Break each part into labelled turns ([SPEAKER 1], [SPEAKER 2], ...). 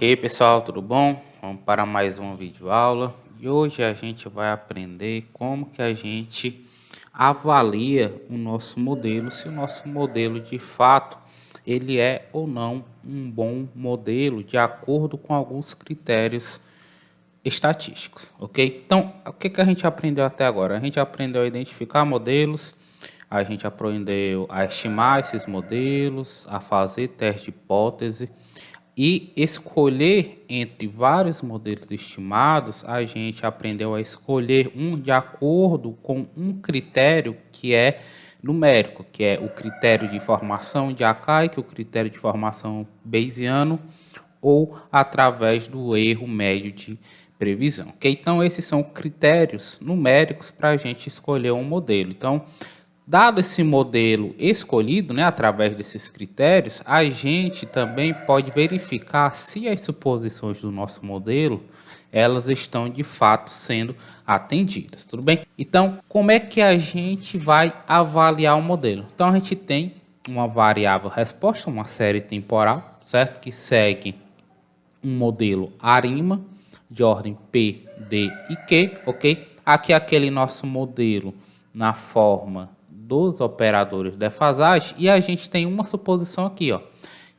[SPEAKER 1] E aí pessoal, tudo bom? Vamos para mais uma videoaula e hoje a gente vai aprender como que a gente avalia o nosso modelo, se o nosso modelo de fato ele é ou não um bom modelo de acordo com alguns critérios estatísticos, ok? Então, o que que a gente aprendeu até agora? A gente aprendeu a identificar modelos, a gente aprendeu a estimar esses modelos, a fazer teste de hipótese e escolher entre vários modelos estimados. A gente aprendeu a escolher um de acordo com um critério que é numérico, que é o critério de formação de Akaic, o critério de formação Bayesiano, ou através do erro médio de previsão. Okay? Então, esses são critérios numéricos para a gente escolher um modelo. Então, dado esse modelo escolhido, né, através desses critérios, a gente também pode verificar se as suposições do nosso modelo elas estão de fato sendo atendidas, tudo bem? Então, como é que a gente vai avaliar o modelo? Então, a gente tem uma variável resposta, uma série temporal, certo? Que segue um modelo ARIMA de ordem P, D e Q, ok? Aqui aquele nosso modelo na forma dos operadores de defasagem e a gente tem uma suposição aqui, ó,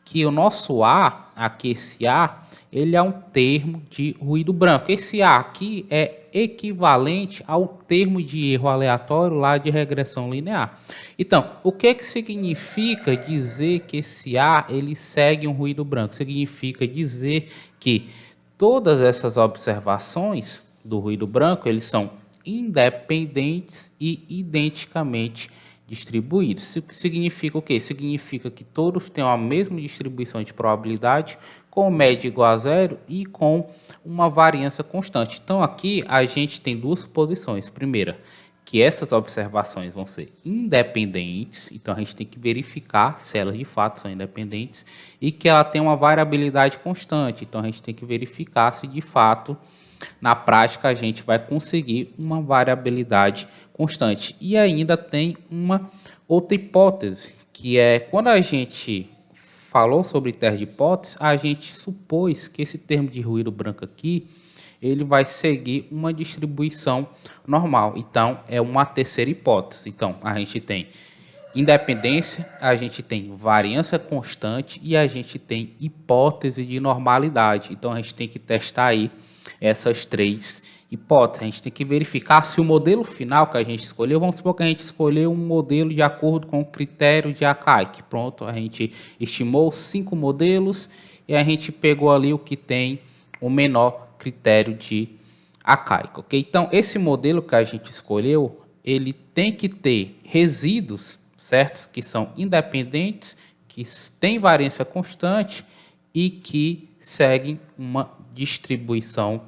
[SPEAKER 1] que o nosso A, aqui esse A, ele é um termo de ruído branco. Esse A aqui é equivalente ao termo de erro aleatório lá de regressão linear. Então, o que significa dizer que esse A ele segue um ruído branco? Significa dizer que todas essas observações do ruído branco, eles são independentes e identicamente distribuídos. Isso significa o quê? Significa que todos têm a mesma distribuição de probabilidade, com média igual a zero e com uma variância constante. Então aqui a gente tem duas suposições. Primeira, que essas observações vão ser independentes, então a gente tem que verificar se elas de fato são independentes, e que ela tem uma variabilidade constante, então a gente tem que verificar se de fato na prática a gente vai conseguir uma variabilidade constante. E ainda tem uma outra hipótese, que é quando a gente falou sobre teste de hipótese, a gente supôs que esse termo de ruído branco aqui ele vai seguir uma distribuição normal. Então, é uma terceira hipótese. Então, a gente tem independência, a gente tem variância constante e a gente tem hipótese de normalidade. Então, a gente tem que testar aí essas três hipóteses. A gente tem que verificar se o modelo final que a gente escolheu, vamos supor que a gente escolheu um modelo de acordo com o critério de Akaic. Pronto, a gente estimou 5 modelos e a gente pegou ali o que tem o menor critério de Akaic, ok? Então, esse modelo que a gente escolheu, ele tem que ter resíduos, certos, que são independentes, que têm variância constante e que seguem uma distribuição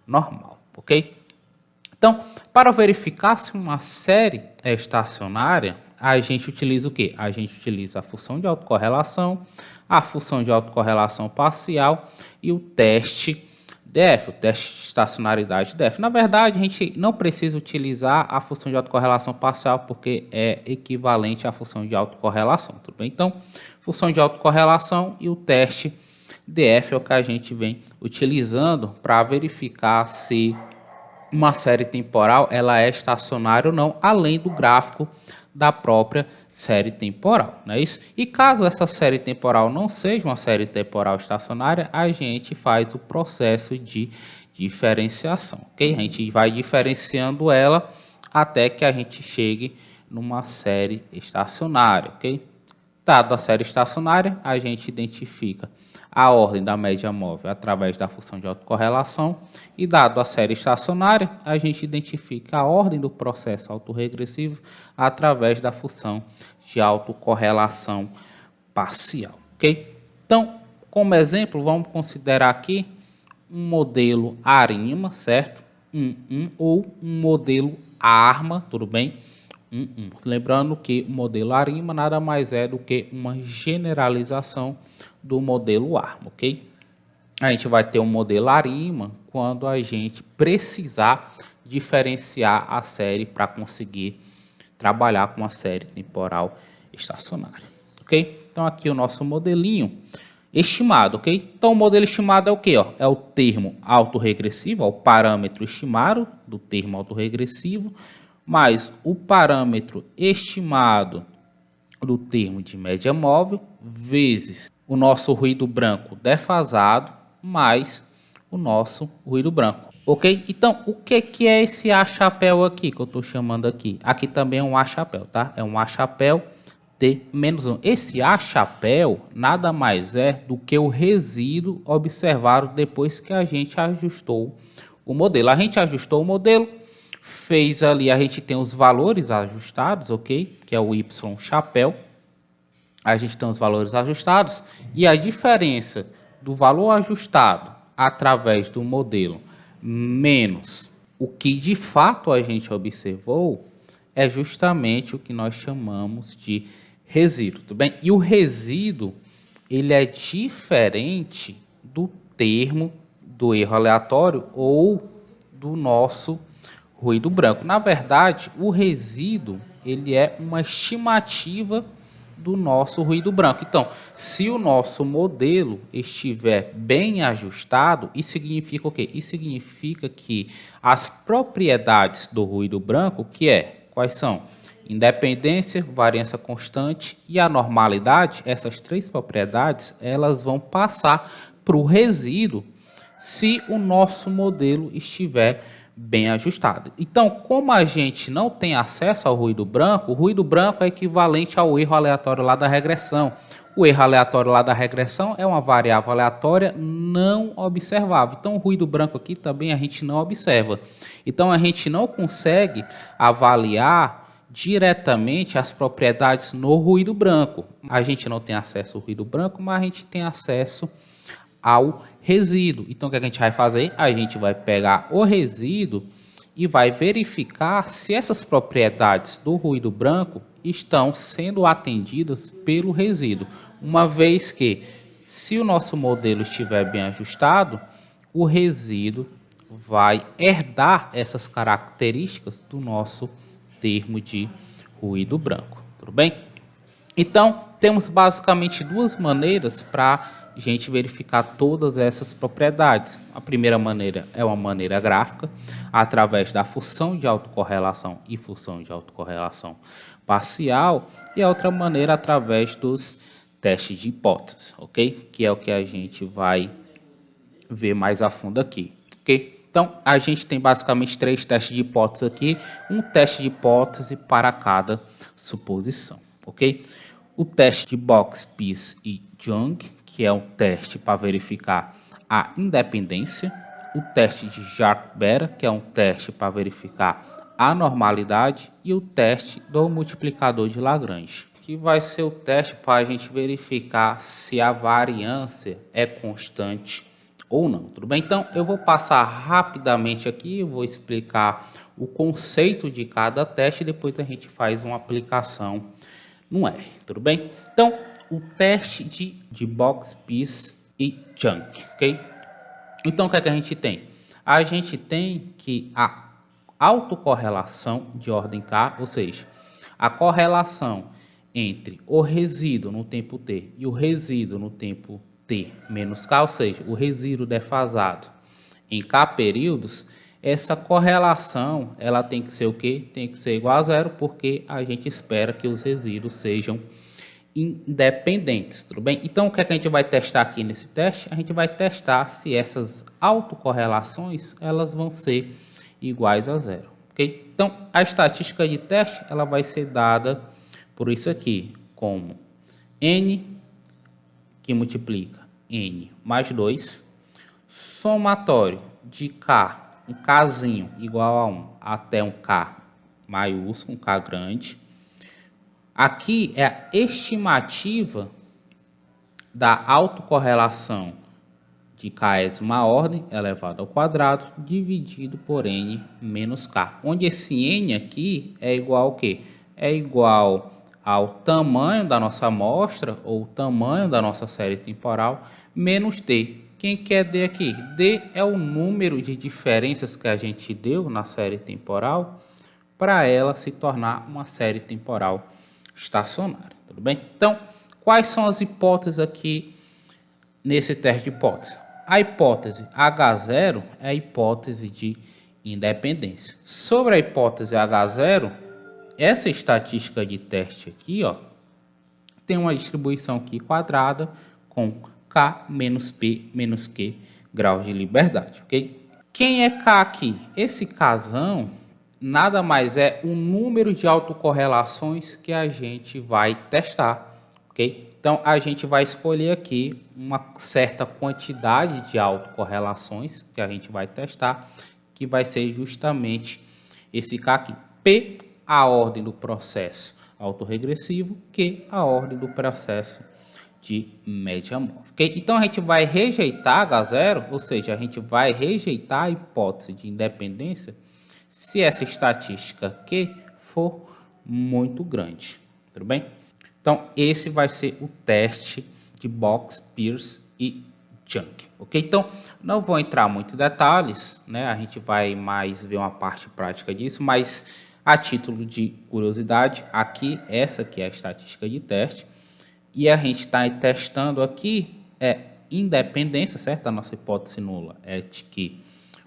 [SPEAKER 1] normal, ok? Então, para verificar se uma série é estacionária, a gente utiliza o quê? A gente utiliza a função de autocorrelação, a função de autocorrelação parcial e o teste DF, o teste de estacionalidade DF. Na verdade, a gente não precisa utilizar a função de autocorrelação parcial porque é equivalente à função de autocorrelação, tudo bem? Então, função de autocorrelação e o teste DF é o que a gente vem utilizando para verificar se uma série temporal ela é estacionária ou não, além do gráfico da própria série temporal, não é isso? E caso essa série temporal não seja uma série temporal estacionária, a gente faz o processo de diferenciação, ok? A gente vai diferenciando ela até que a gente chegue numa série estacionária, ok? Dado a série estacionária, a gente identifica a ordem da média móvel através da função de autocorrelação e, dado a série estacionária, a gente identifica a ordem do processo autorregressivo através da função de autocorrelação parcial, ok? Então, como exemplo, vamos considerar aqui um modelo ARIMA, certo? Ou um modelo ARMA, tudo bem? Lembrando que o modelo ARIMA nada mais é do que uma generalização do modelo ARMA, ok? A gente vai ter um modelo ARIMA quando a gente precisar diferenciar a série para conseguir trabalhar com a série temporal estacionária, ok? Então aqui o nosso modelinho estimado, ok? Então, o modelo estimado é o quê? Ó? É o termo autorregressivo, o parâmetro estimado do termo autorregressivo, mais o parâmetro estimado do termo de média móvel, vezes o nosso ruído branco defasado, mais o nosso ruído branco, ok? Então, o que é esse A-chapéu aqui, que eu estou chamando aqui? Aqui também é um A-chapéu, tá? É um A-chapéu T-1. Esse A-chapéu nada mais é do que o resíduo observado depois que a gente ajustou o modelo. A gente ajustou o modelo, fez ali, a gente tem os valores ajustados, ok? Que é o Y-chapéu. A gente tem os valores ajustados e a diferença do valor ajustado através do modelo menos o que de fato a gente observou é justamente o que nós chamamos de resíduo, tudo bem? E o resíduo, ele é diferente do termo do erro aleatório ou do nosso ruído branco. Na verdade, o resíduo, ele é uma estimativa do nosso ruído branco. Então, se o nosso modelo estiver bem ajustado, isso significa o quê? Isso significa que as propriedades do ruído branco, quais são? Independência, variância constante e anormalidade, essas três propriedades, elas vão passar para o resíduo se o nosso modelo estiver bem ajustado. Então, como a gente não tem acesso ao ruído branco, o ruído branco é equivalente ao erro aleatório lá da regressão. O erro aleatório lá da regressão é uma variável aleatória não observável. Então, o ruído branco aqui também a gente não observa. Então, a gente não consegue avaliar diretamente as propriedades no ruído branco. A gente não tem acesso ao ruído branco, mas a gente tem acesso ao resíduo. Então, o que a gente vai fazer? A gente vai pegar o resíduo e vai verificar se essas propriedades do ruído branco estão sendo atendidas pelo resíduo. Uma vez que, se o nosso modelo estiver bem ajustado, o resíduo vai herdar essas características do nosso termo de ruído branco. Tudo bem? Então, temos basicamente duas maneiras para a gente verificar todas essas propriedades. A primeira maneira é uma maneira gráfica, através da função de autocorrelação e função de autocorrelação parcial, e a outra maneira através dos testes de hipóteses, ok? Que é o que a gente vai ver mais a fundo aqui, ok? Então, a gente tem basicamente três testes de hipótese aqui, um teste de hipótese para cada suposição, ok? O teste de Box, Peirce e Young, que é um teste para verificar a independência. O teste de Sharpe-Bera, que é um teste para verificar a normalidade. E o teste do multiplicador de Lagrange, que vai ser o teste para a gente verificar se a variância é constante ou não, tudo bem? Então, eu vou passar rapidamente aqui, eu vou explicar o conceito de cada teste e depois a gente faz uma aplicação no R, tudo bem? Então, o teste de Box, Peirce e Young, ok? Então, o que é que a gente tem? A gente tem que a autocorrelação de ordem K, ou seja, a correlação entre o resíduo no tempo t e o resíduo no tempo t menos k, ou seja, o resíduo defasado em k períodos, essa correlação ela tem que ser o quê? Tem que ser igual a zero, porque a gente espera que os resíduos sejam independentes, tudo bem? Então, o que é que a gente vai testar aqui nesse teste? A gente vai testar se essas autocorrelações elas vão ser iguais a zero, ok? Então, a estatística de teste ela vai ser dada por isso aqui, como n, que multiplica n mais 2, somatório de k, um kzinho igual a 1 até um k maiúsculo, um k grande. Aqui é a estimativa da autocorrelação de késima ordem elevado ao quadrado dividido por n menos k, onde esse n aqui é igual ao quê? É igual ao tamanho da nossa amostra ou tamanho da nossa série temporal menos d. Quem que é d aqui? D é o número de diferenças que a gente deu na série temporal para ela se tornar uma série temporal estacionária, tudo bem? Então, quais são as hipóteses aqui nesse teste de hipótese? A hipótese H0 é a hipótese de independência. Sobre a hipótese H0, essa estatística de teste aqui, ó, tem uma distribuição aqui quadrada com K menos P menos Q graus de liberdade, ok? Quem é K aqui? Esse Kzão nada mais é o número de autocorrelações que a gente vai testar, ok? Então, a gente vai escolher aqui uma certa quantidade de autocorrelações que a gente vai testar, que vai ser justamente esse K aqui. P, a ordem do processo autorregressivo, Q, a ordem do processo de média móvel. Okay? Então, a gente vai rejeitar H0, ou seja, a gente vai rejeitar a hipótese de independência se essa estatística Q for muito grande. Tudo bem? Então, esse vai ser o teste de Box, Peirce e Junk. Ok? Então, não vou entrar muito em detalhes, né? A gente vai mais ver uma parte prática disso, mas a título de curiosidade, aqui, essa aqui é a estatística de teste. E a gente está testando aqui independência, certo? A nossa hipótese nula é de que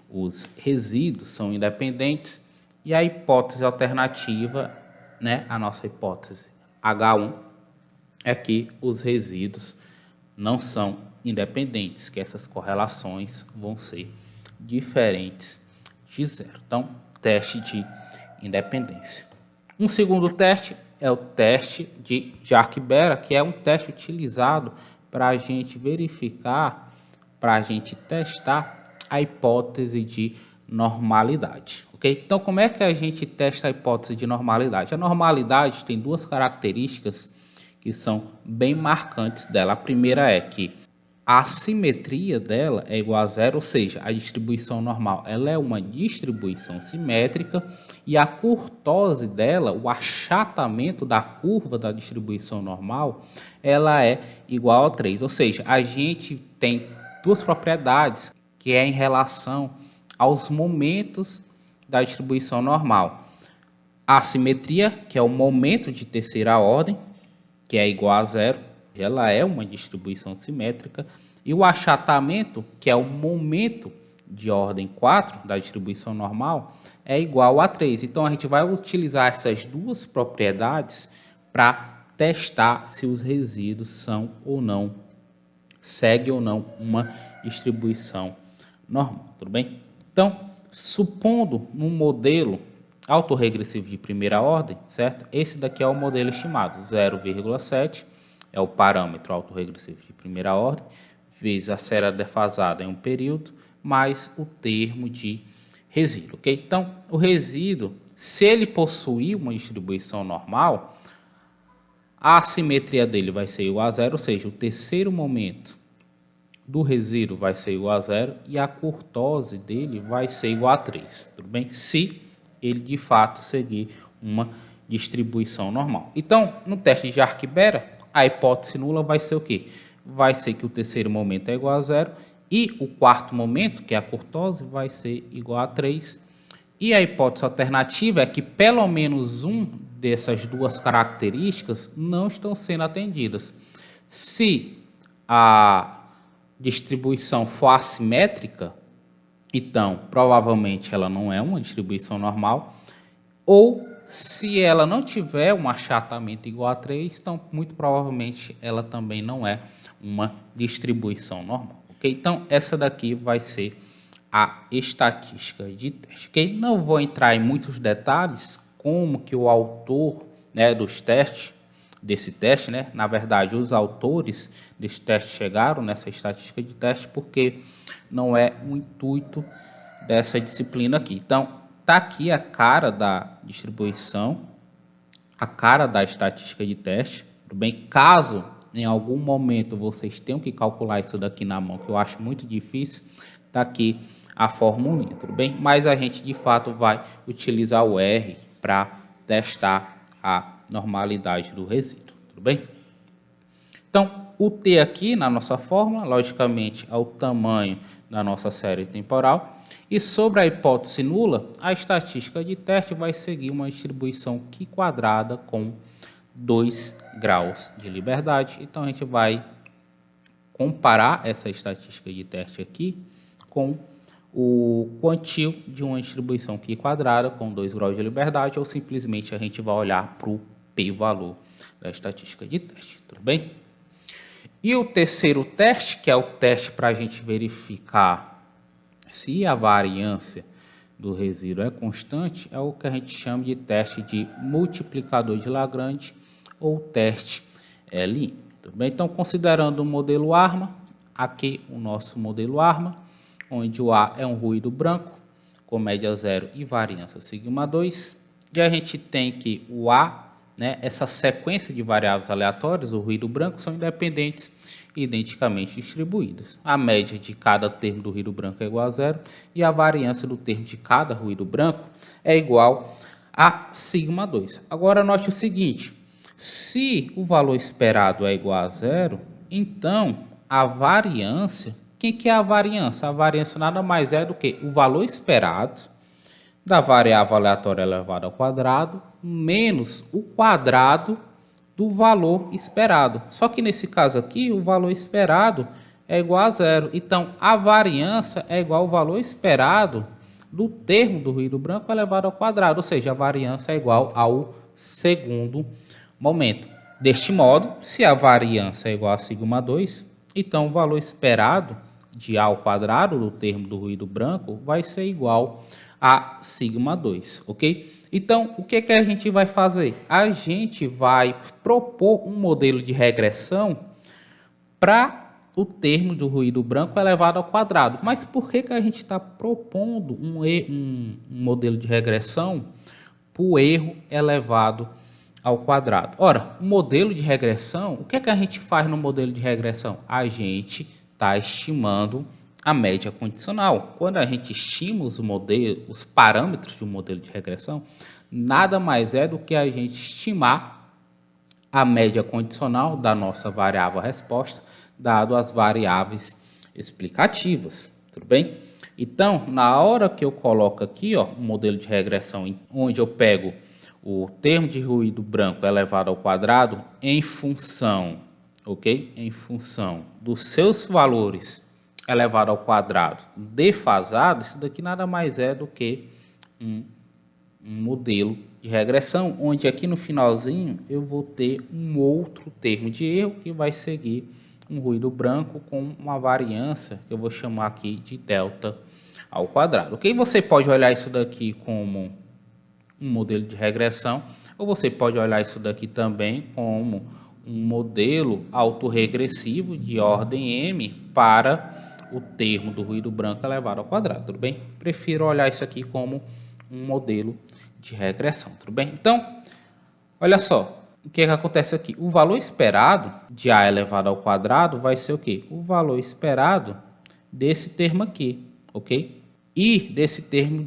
[SPEAKER 1] os resíduos são independentes. E a hipótese alternativa, né? A nossa hipótese H1 é que os resíduos não são independentes, que essas correlações vão ser diferentes de zero. Então, teste de independência. Um segundo teste é o teste de Jarque-Bera, que é um teste utilizado para a gente verificar, para a gente testar a hipótese de normalidade. Okay? Então, como é que a gente testa a hipótese de normalidade? A normalidade tem duas características que são bem marcantes dela. A primeira é que a assimetria dela é igual a zero, ou seja, a distribuição normal ela é uma distribuição simétrica e a curtose dela, o achatamento da curva da distribuição normal, ela é igual a 3. Ou seja, a gente tem duas propriedades que é em relação aos momentos da distribuição normal. A assimetria, que é o momento de terceira ordem, que é igual a zero, ela é uma distribuição simétrica, e o achatamento, que é o momento de ordem 4 da distribuição normal, é igual a 3. Então, a gente vai utilizar essas duas propriedades para testar se os resíduos são ou não, seguem ou não uma distribuição normal, tudo bem? Então, supondo um modelo autorregressivo de primeira ordem, certo? Esse daqui é o modelo estimado, 0,7 é o parâmetro autorregressivo de primeira ordem, vezes a série defasada em um período, mais o termo de resíduo, ok? Então, o resíduo, se ele possuir uma distribuição normal, a assimetria dele vai ser igual a zero, ou seja, o terceiro momento do resíduo vai ser igual a zero e a curtose dele vai ser igual a 3, tudo bem? Se ele de fato seguir uma distribuição normal. Então, no teste de Jarque-Bera, a hipótese nula vai ser o quê? Vai ser que o terceiro momento é igual a zero e o quarto momento, que é a curtose, vai ser igual a 3. E a hipótese alternativa é que pelo menos um dessas duas características não estão sendo atendidas. Se a distribuição for assimétrica, então provavelmente ela não é uma distribuição normal, ou se ela não tiver um achatamento igual a 3, então muito provavelmente ela também não é uma distribuição normal. Okay? Então essa daqui vai ser a estatística de teste. Okay? Não vou entrar em muitos detalhes como que o autor, né, dos testes, desse teste, né? Na verdade, os autores desse teste chegaram nessa estatística de teste porque não é o intuito dessa disciplina aqui. Então, tá aqui a cara da distribuição, a cara da estatística de teste, tudo bem? Caso em algum momento vocês tenham que calcular isso daqui na mão, que eu acho muito difícil, tá aqui a formulinha, tudo bem? Mas a gente de fato vai utilizar o R para testar a normalidade do resíduo, tudo bem? Então, o T aqui na nossa fórmula, logicamente, é o tamanho da nossa série temporal. E sobre a hipótese nula, a estatística de teste vai seguir uma distribuição Q quadrada com 2 graus de liberdade. Então, a gente vai comparar essa estatística de teste aqui com o quantio de uma distribuição Q quadrada com 2 graus de liberdade, ou simplesmente a gente vai olhar para o p-valor da estatística de teste, tudo bem? E o terceiro teste, que é o teste para a gente verificar se a variância do resíduo é constante, é o que a gente chama de teste de multiplicador de Lagrange ou teste LI. Tudo bem? Então, considerando o modelo ARMA, aqui o nosso modelo ARMA, onde o A é um ruído branco, com média zero e variância sigma 2, e a gente tem que o A, né, essa sequência de variáveis aleatórias, o ruído branco, são independentes e identicamente distribuídas. A média de cada termo do ruído branco é igual a zero, e a variância do termo de cada ruído branco é igual a sigma 2. Agora, note o seguinte, se o valor esperado é igual a zero, então a variância, quem que é a variância? A variância nada mais é do que o valor esperado da variável aleatória elevada ao quadrado menos o quadrado do valor esperado. Só que nesse caso aqui, o valor esperado é igual a zero. Então, a variância é igual ao valor esperado do termo do ruído branco elevado ao quadrado, ou seja, a variância é igual ao segundo momento. Deste modo, se a variância é igual a sigma 2, então o valor esperado de A ao quadrado do termo do ruído branco vai ser igual a sigma 2, ok? Então, o que que a gente vai fazer? A gente vai propor um modelo de regressão para o termo do ruído branco elevado ao quadrado. Mas por que que a gente está propondo um modelo de regressão para o erro elevado ao quadrado? Ora, o modelo de regressão, o que é que a gente faz no modelo de regressão? A gente está estimando a média condicional. Quando a gente estima os parâmetros de um modelo de regressão, nada mais é do que a gente estimar a média condicional da nossa variável resposta, dado as variáveis explicativas, tudo bem? Então, na hora que eu coloco aqui, ó, um modelo de regressão onde eu pego o termo de ruído branco elevado ao quadrado em função, ok? Em função dos seus valores elevado ao quadrado defasado, isso daqui nada mais é do que um modelo de regressão, onde aqui no finalzinho eu vou ter um outro termo de erro que vai seguir um ruído branco com uma variância que eu vou chamar aqui de delta ao quadrado. Ok? Você pode olhar isso daqui como um modelo de regressão, ou você pode olhar isso daqui também como um modelo autorregressivo de ordem m para o termo do ruído branco elevado ao quadrado, tudo bem? Prefiro olhar isso aqui como um modelo de regressão, tudo bem? Então, olha só, o que acontece aqui? O valor esperado de A elevado ao quadrado vai ser o quê? O valor esperado desse termo aqui, ok? E desse termo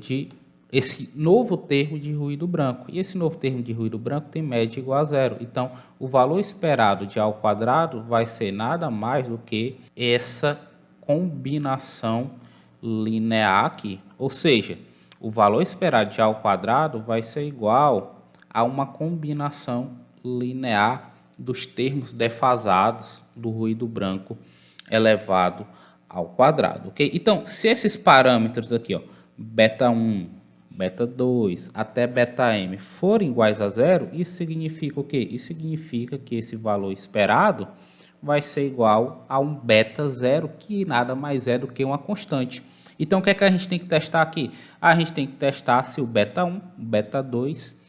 [SPEAKER 1] esse novo termo de ruído branco. E esse novo termo de ruído branco tem média igual a zero. Então, o valor esperado de A ao quadrado vai ser nada mais do que essa combinação linear aqui. Ou seja, o valor esperado de A ao quadrado vai ser igual a uma combinação linear dos termos defasados do ruído branco elevado ao quadrado, ok? Então, se esses parâmetros aqui, ó, beta 1, beta 2 até beta m forem iguais a zero, isso significa o quê? Isso significa que esse valor esperado vai ser igual a um beta zero, que nada mais é do que uma constante. Então, o que é que a gente tem que testar aqui? A gente tem que testar se o beta 1, beta 2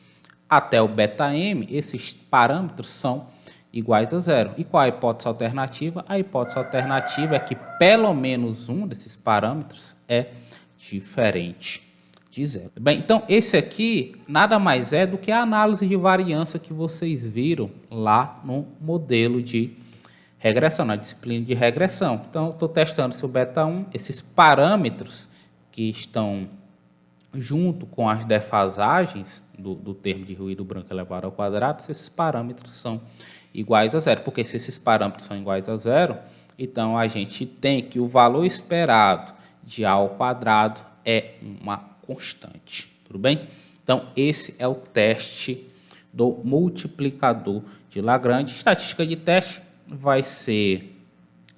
[SPEAKER 1] até o beta m, esses parâmetros são iguais a zero. E qual a hipótese alternativa? A hipótese alternativa é que pelo menos um desses parâmetros é diferente de zero. Bem, então esse aqui nada mais é do que a análise de variância que vocês viram lá no modelo de regressão, na disciplina de regressão. Então, estou testando se o beta 1, esses parâmetros que estão junto com as defasagens do termo de ruído branco elevado ao quadrado, se esses parâmetros são iguais a zero. Porque se esses parâmetros são iguais a zero, então a gente tem que o valor esperado de A ao quadrado é uma constante. Tudo bem? Então, esse é o teste do multiplicador de Lagrange. Estatística de teste vai ser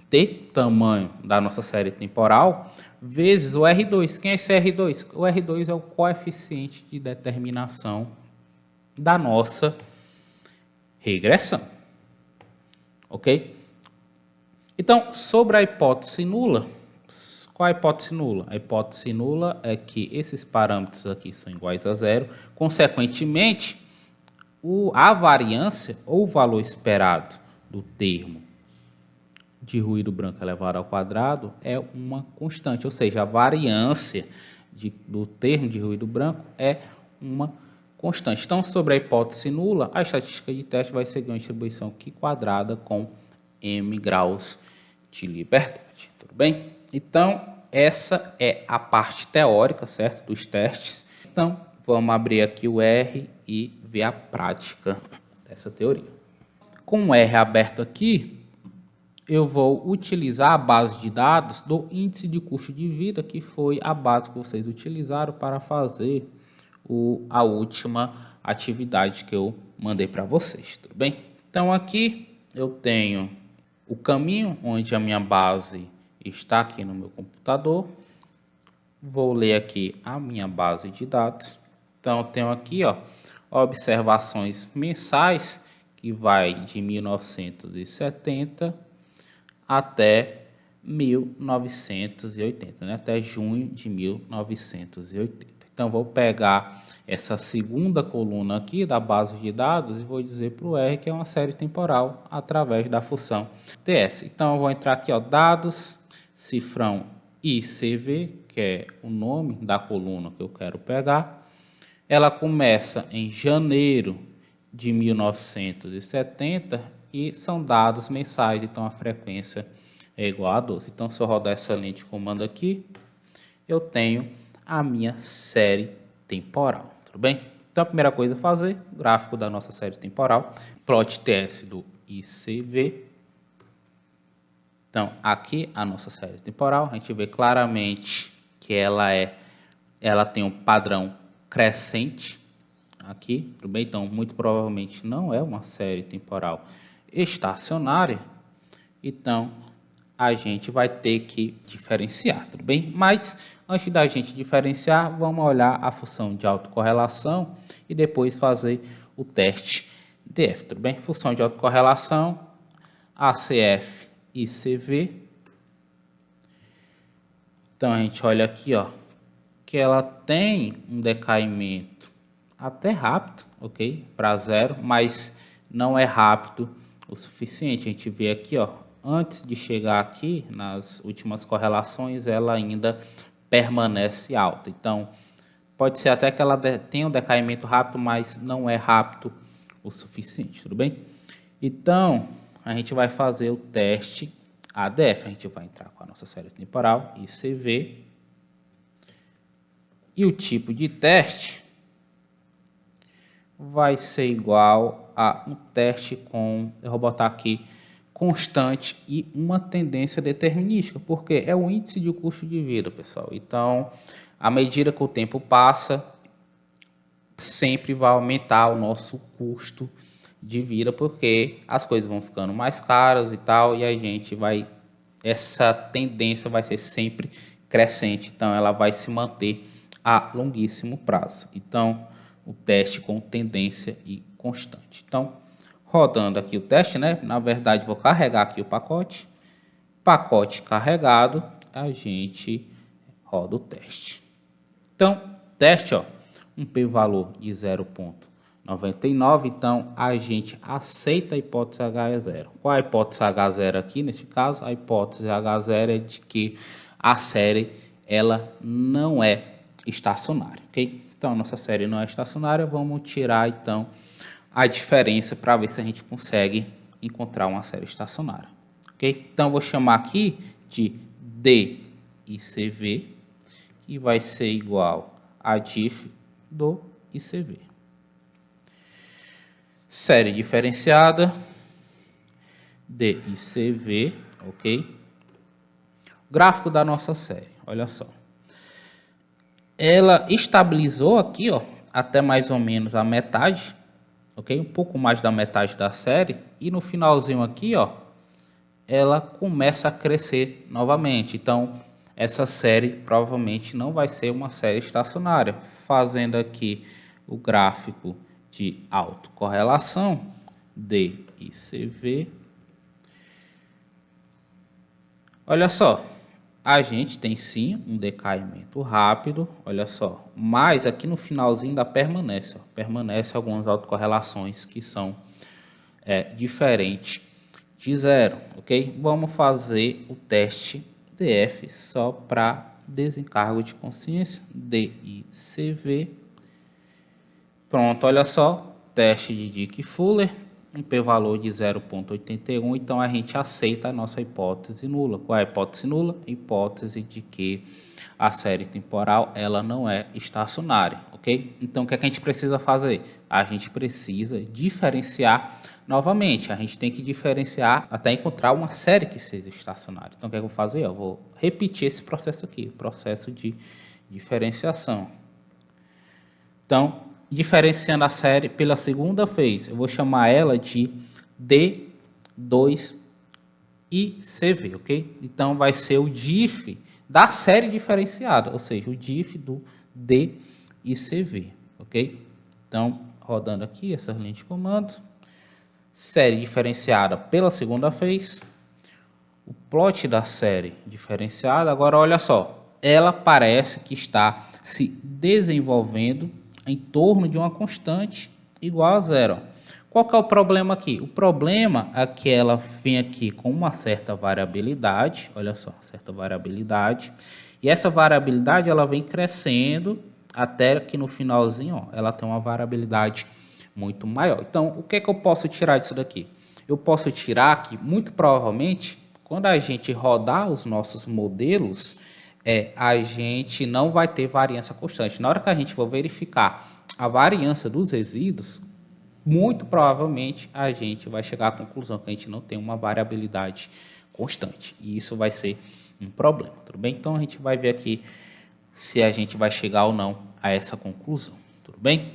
[SPEAKER 1] T, tamanho da nossa série temporal, vezes o R2. Quem é esse R2? O R2 é o coeficiente de determinação da nossa regressão. Ok? Então, sobre a hipótese nula, qual a hipótese nula? A hipótese nula é que esses parâmetros aqui são iguais a zero, consequentemente, a variância ou o valor esperado do termo de ruído branco elevado ao quadrado é uma constante, ou seja, a variância do termo de ruído branco é uma constante. Então, sobre a hipótese nula, a estatística de teste vai seguir uma distribuição Q quadrada com m graus de liberdade, tudo bem? Então, essa é a parte teórica, certo, dos testes. Então, vamos abrir aqui o R e ver a prática dessa teoria. Com o R aberto aqui, eu vou utilizar a base de dados do índice de custo de vida, que foi a base que vocês utilizaram para fazer a última atividade que eu mandei para vocês, tudo bem? Então, aqui eu tenho o caminho onde a minha base está aqui no meu computador. Vou ler aqui a minha base de dados. Então, eu tenho aqui, ó, observações mensais, que vai de 1970 até 1980, né? Até junho de 1980. Então, vou pegar essa segunda coluna aqui da base de dados e vou dizer para o R que é uma série temporal através da função ts. Então, eu vou entrar aqui, ó, dados, cifrão ICV, que é o nome da coluna que eu quero pegar. Ela começa em janeiro de 1970 e são dados mensais, então a frequência é igual a 12. Então, se eu rodar essa linha de comando aqui, eu tenho a minha série temporal, tudo bem? Então, a primeira coisa a fazer, gráfico da nossa série temporal, plot TS do ICV. Então, aqui a nossa série temporal, a gente vê claramente que ela tem um padrão crescente aqui, tudo bem? Então, muito provavelmente não é uma série temporal estacionária, então a gente vai ter que diferenciar, tudo bem? Mas antes da gente diferenciar, vamos olhar a função de autocorrelação e depois fazer o teste DF, tudo bem? Função de autocorrelação, ACF e CV. Então a gente olha aqui, ó, que ela tem um decaimento até rápido, ok? Para zero, mas não é rápido o suficiente. A gente vê aqui, ó, antes de chegar aqui nas últimas correlações, ela ainda permanece alta. Então, pode ser até que ela tenha um decaimento rápido, mas não é rápido o suficiente, tudo bem? Então, a gente vai fazer o teste ADF. A gente vai entrar com a nossa série temporal, ICV. E o tipo de teste vai ser igual a um teste com, eu vou botar aqui, constante e uma tendência determinística, porque é o índice de custo de vida, pessoal. Então, à medida que o tempo passa, sempre vai aumentar o nosso custo de vida, porque as coisas vão ficando mais caras e tal, e a gente vai, essa tendência vai ser sempre crescente, então ela vai se manter a longuíssimo prazo. Então, o teste com tendência e constante. Então, rodando aqui o teste, né? Na verdade, vou carregar aqui o pacote. Pacote carregado, a gente roda o teste. Então, teste, ó, um p-valor de 0,99. Então, a gente aceita a hipótese H é zero. Qual a hipótese H0 aqui? Neste caso, a hipótese H0 é de que a série ela não é estacionária, ok? Então, a nossa série não é estacionária, vamos tirar, então, a diferença para ver se a gente consegue encontrar uma série estacionária, ok? Então, eu vou chamar aqui de D e CV, que vai ser igual a diff do ICV. Série diferenciada, D e CV, ok? Gráfico da nossa série, olha só. Ela estabilizou aqui, ó, até mais ou menos a metade, ok? Um pouco mais da metade da série. E no finalzinho aqui, ó, ela começa a crescer novamente. Então, essa série provavelmente não vai ser uma série estacionária. Fazendo aqui o gráfico de autocorrelação, D e CV. Olha só, a gente tem sim um decaimento rápido, olha só, mas aqui no finalzinho ainda permanece, ó, permanece algumas autocorrelações que são diferentes de zero, ok? Vamos fazer o teste DF só para desencargo de consciência, DICV. Pronto, olha só, teste de Dickey-Fuller, um p-valor de 0,81, então a gente aceita a nossa hipótese nula. Qual é a hipótese nula? Hipótese de que a série temporal ela não é estacionária, ok? Então o que é que a gente precisa fazer? A gente precisa diferenciar novamente, a gente tem que diferenciar até encontrar uma série que seja estacionária. Então o que é que eu vou fazer? Eu vou repetir esse processo aqui, o processo de diferenciação. Então, diferenciando a série pela segunda vez, eu vou chamar ela de D2ICV, ok? Então, vai ser o diff da série diferenciada, ou seja, o diff do DICV, ok? Então, rodando aqui essas linhas de comandos, série diferenciada pela segunda vez, o plot da série diferenciada, agora olha só, ela parece que está se desenvolvendo em torno de uma constante igual a zero. Qual que é o problema aqui? O problema é que ela vem aqui com uma certa variabilidade, olha só, certa variabilidade, e essa variabilidade ela vem crescendo até que no finalzinho, ó, ela tem uma variabilidade muito maior. Então, o que é que eu posso tirar disso daqui? Eu posso tirar que, muito provavelmente, quando a gente rodar os nossos modelos, a gente não vai ter variância constante. Na hora que a gente for verificar a variância dos resíduos, muito provavelmente a gente vai chegar à conclusão que a gente não tem uma variabilidade constante. E isso vai ser um problema, tudo bem? Então a gente vai ver aqui se a gente vai chegar ou não a essa conclusão, tudo bem?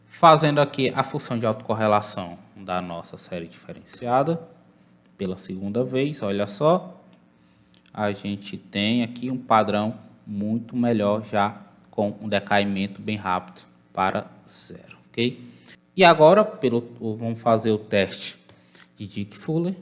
[SPEAKER 1] Fazendo aqui a função de autocorrelação da nossa série diferenciada pela segunda vez, olha só, a gente tem aqui um padrão muito melhor já com um decaimento bem rápido para zero, ok? E agora vamos fazer o teste de Dickey-Fuller.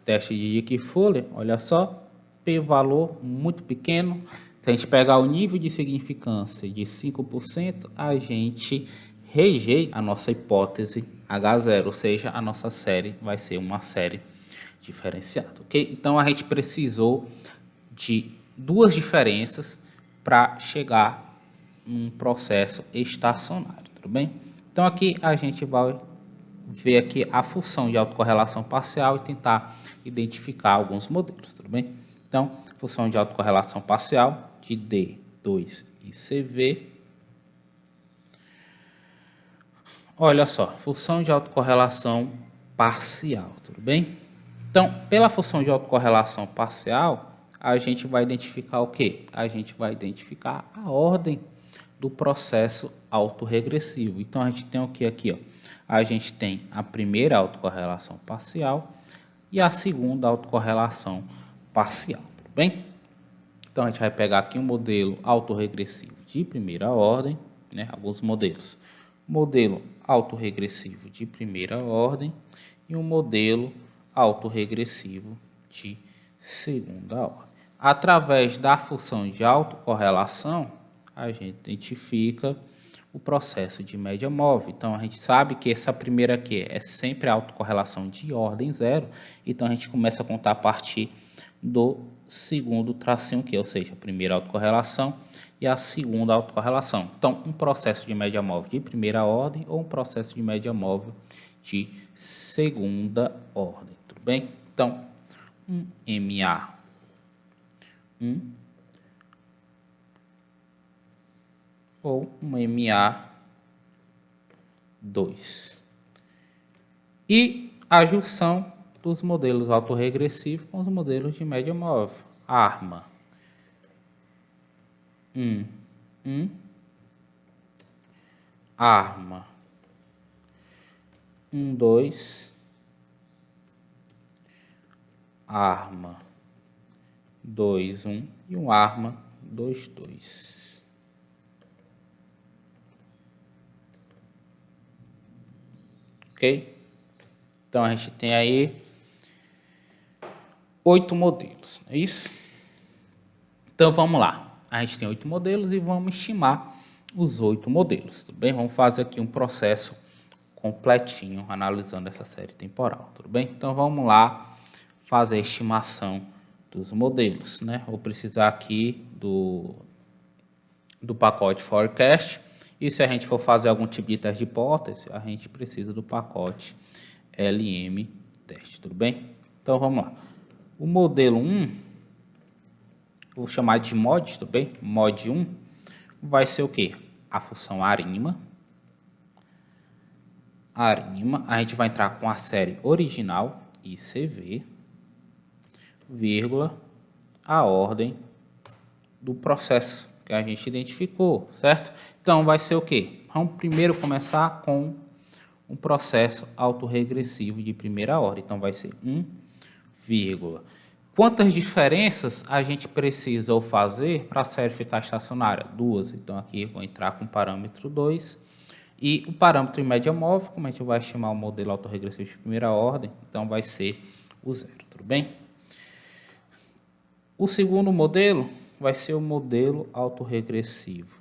[SPEAKER 1] Teste de Dickey-Fuller, olha só, p-valor muito pequeno. Se a gente pegar o nível de significância de 5%, a gente rejeita a nossa hipótese H0, ou seja, a nossa série vai ser uma série diferenciada, ok? Então a gente precisou de duas diferenças para chegar num processo estacionário, tudo bem? Então aqui a gente vai ver aqui a função de autocorrelação parcial e tentar identificar alguns modelos, tudo bem? Então, função de autocorrelação parcial de D2 e CV. Olha só, função de autocorrelação parcial, tudo bem? Então, pela função de autocorrelação parcial, a gente vai identificar o quê? A gente vai identificar a ordem do processo autorregressivo. Então, a gente tem o que aqui, ó? A gente tem a primeira autocorrelação parcial e a segunda autocorrelação parcial, tudo bem? Então, a gente vai pegar aqui um modelo autorregressivo de primeira ordem, né? Alguns modelos. Modelo autorregressivo de primeira ordem e um modelo autorregressivo de segunda ordem. Através da função de autocorrelação, a gente identifica o processo de média móvel. Então, a gente sabe que essa primeira aqui é sempre a autocorrelação de ordem zero. Então, a gente começa a contar a partir do segundo tracinho aqui, ou seja, a primeira autocorrelação e a segunda autocorrelação. Então, um processo de média móvel de primeira ordem ou um processo de média móvel de segunda ordem, tudo bem? Então, um MA1 ou um MA2. E a junção dos modelos autorregressivos com os modelos de média móvel. ARMA 1, ARMA 1, 2, arma 2, 1 e um arma 2, 2. Ok? Então, a gente tem aí 8 modelos, é isso? Então, vamos lá. A gente tem 8 modelos e vamos estimar os 8 modelos, tudo bem? Vamos fazer aqui um processo completinho, analisando essa série temporal, tudo bem? Então, vamos lá fazer a estimação dos modelos, né? Vou precisar aqui do pacote forecast, e se a gente for fazer algum tipo de teste de hipótese, a gente precisa do pacote LM teste, tudo bem? Então, vamos lá. O modelo 1, vou chamar de mod, tudo bem? Mod 1 vai ser o quê? A função arima. A gente vai entrar com a série original, ICV, vírgula, a ordem do processo que a gente identificou, certo? Então, vai ser o quê? Vamos primeiro começar com um processo autorregressivo de primeira ordem. Então, vai ser 1, vírgula. Quantas diferenças a gente precisa fazer para a série ficar estacionária? 2. Então, aqui eu vou entrar com o parâmetro 2. E o parâmetro em média móvel, como a gente vai estimar o modelo autorregressivo de primeira ordem, então vai ser o 0, tudo bem? O segundo modelo vai ser o modelo autorregressivo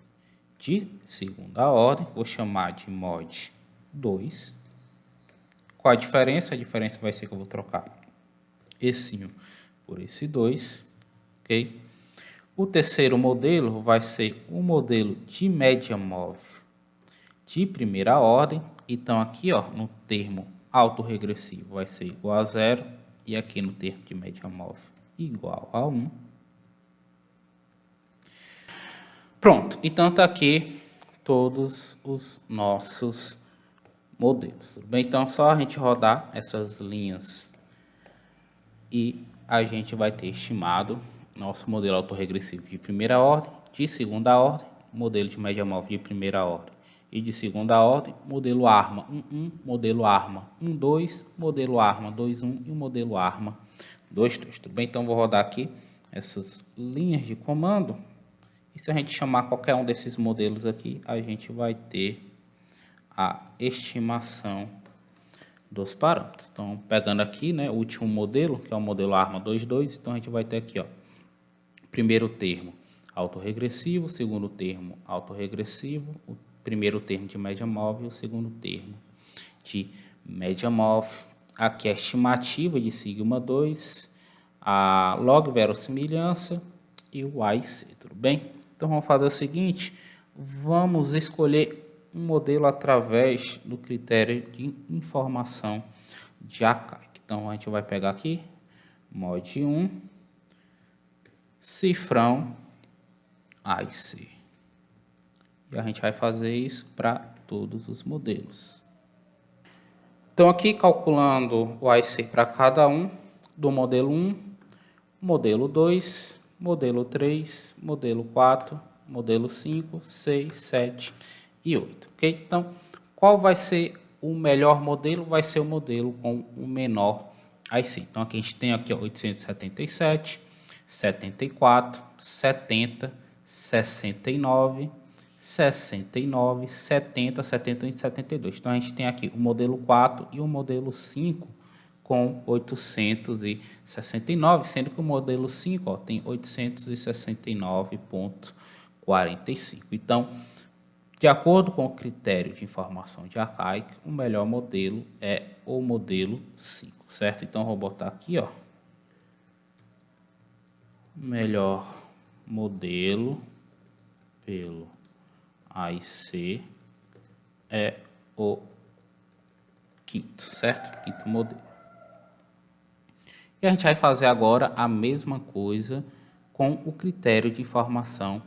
[SPEAKER 1] de segunda ordem, vou chamar de mod 2. Qual a diferença? A diferença vai ser que eu vou trocar esse 1 por esse 2, ok? O terceiro modelo vai ser o modelo de média móvel de primeira ordem. Então, aqui ó, no termo autorregressivo vai ser igual a 0, e aqui no termo de média móvel igual a 1. Pronto, então está aqui todos os nossos modelos, tudo bem? Então, só a gente rodar essas linhas e a gente vai ter estimado nosso modelo autorregressivo de primeira ordem, de segunda ordem, modelo de média móvel de primeira ordem e de segunda ordem, modelo ARMA 1.1, modelo ARMA 1.2, modelo ARMA 2.1 e o modelo ARMA 2.2, tudo bem? Então, vou rodar aqui essas linhas de comando e se a gente chamar qualquer um desses modelos aqui, a gente vai ter a estimação dos parâmetros. Então, pegando aqui, né, o último modelo, que é o modelo ARMA 2.2, então a gente vai ter aqui, ó, primeiro termo autorregressivo, segundo termo autorregressivo, o primeiro termo de média móvel e o segundo termo de média móvel. Aqui a estimativa de sigma 2, a log verossimilhança e o AIC, tudo bem? Então, vamos fazer o seguinte, vamos escolher um modelo através do critério de informação de ACAIC. Então, a gente vai pegar aqui, mod 1, cifrão AIC. E a gente vai fazer isso para todos os modelos. Então, aqui calculando o AIC para cada um, do modelo 1, modelo 2, modelo 3, modelo 4, modelo 5, 6, 7 e 8, ok? Então, qual vai ser o melhor modelo? Vai ser o modelo com o menor AIC. Então, aqui a gente tem aqui ó, 877, 74, 70, 69, 69, 70, 71 e 72. Então, a gente tem aqui o modelo 4 e o modelo 5 com 869, sendo que o modelo 5 ó, tem 869,45. Então, de acordo com o critério de informação de ACAIC, o melhor modelo é o modelo 5, certo? Então, vou botar aqui, ó, melhor modelo pelo AIC é o quinto, certo? Quinto modelo. E a gente vai fazer agora a mesma coisa com o critério de informação